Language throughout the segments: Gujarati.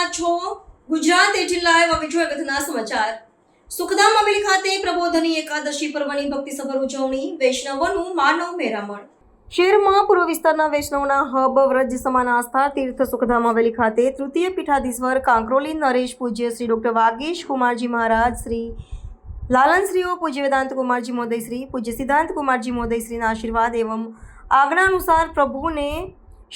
રહ્યા છો ગુજરાત એટીન લાઈવ હવે અગત્યના સમાચાર। સુખધામ હવેલી ખાતે પ્રબોધની એકાદશી પર્વની ભક્તિસભર ઉજવણી, વૈષ્ણવોનું માનવ મેરામણ। શહેરમાં પૂર્વ વિસ્તારના વૈષ્ણવના હબ વ્રજ સમાન આસ્થા તીર્થ સુખધામ હવેલી ખાતે તૃતીય પીઠાધીશ્વર કાંકરોલી નરેશ પૂજ્ય શ્રી ડોક્ટર વાગીશ કુમારજી મહારાજ, શ્રી લાલનશ્રીઓ પૂજ્ય વેદાંત કુમારજી મહોદયશ્રી, પૂજ્ય સિદ્ધાંત કુમારજી મહોદયશ્રીના આશીર્વાદ એવં આજ્ઞા અનુસાર પ્રભુને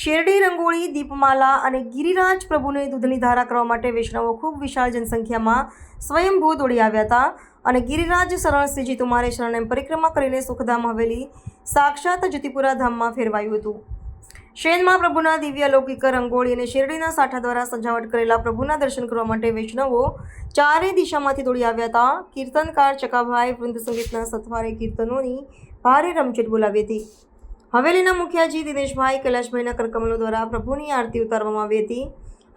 શેરડી, રંગોળી, દીપમાલા અને ગિરિરાજ પ્રભુને દૂધની ધારા કરવા માટે વૈષ્ણવો ખૂબ વિશાળ જનસંખ્યામાં સ્વયંભૂ દોડી આવ્યા હતા અને ગિરિરાજ શરણ શ્રીજી તુમારે શરણ પરિક્રમા કરીને સુખધામ હવેલી સાક્ષાત જ્યોતિપુરા ધામમાં ફેરવાયું હતું। શયનમાં પ્રભુના દિવ્ય અલૌકિક રંગોળી અને શેરડીના સાઠા દ્વારા સજાવટ કરેલા પ્રભુના દર્શન કરવા માટે વૈષ્ણવો ચારે દિશામાંથી દોડી આવ્યા હતા। કીર્તનકાર ચકાભાઈ વૃંદ સંગીતના સથવારે કીર્તનોની ભારે રમઝટ બોલાવી હતી। હવેલીના મુખિયાજી દિનેશભાઈ કૈલાશભાઈના કરકમલો દ્વારા પ્રભુની આરતી ઉતારવામાં આવી હતી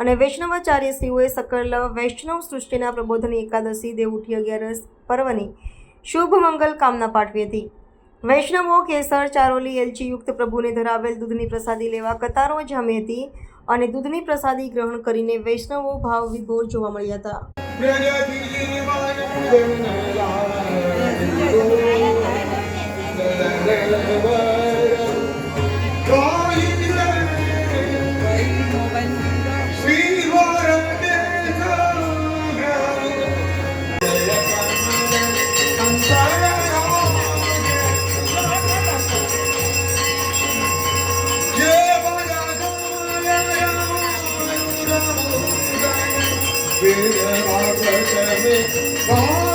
અને વૈષ્ણવાચાર્યશ્રીઓએ સકલ વૈષ્ણવ સૃષ્ટિના પ્રબોધની એકાદશી દેવઉઠી 11 પર્વની શુભ મંગલ કામના પાઠવી હતી। વૈષ્ણવો કેસર, ચારોલી, એલચી યુક્ત પ્રભુને ધરાવેલ દૂધની પ્રસાદી લેવા કતારો જામી હતી અને દૂધની પ્રસાદી ગ્રહણ કરીને વૈષ્ણવો ભાવ વિભોર જોવા મળ્યા હતા। We're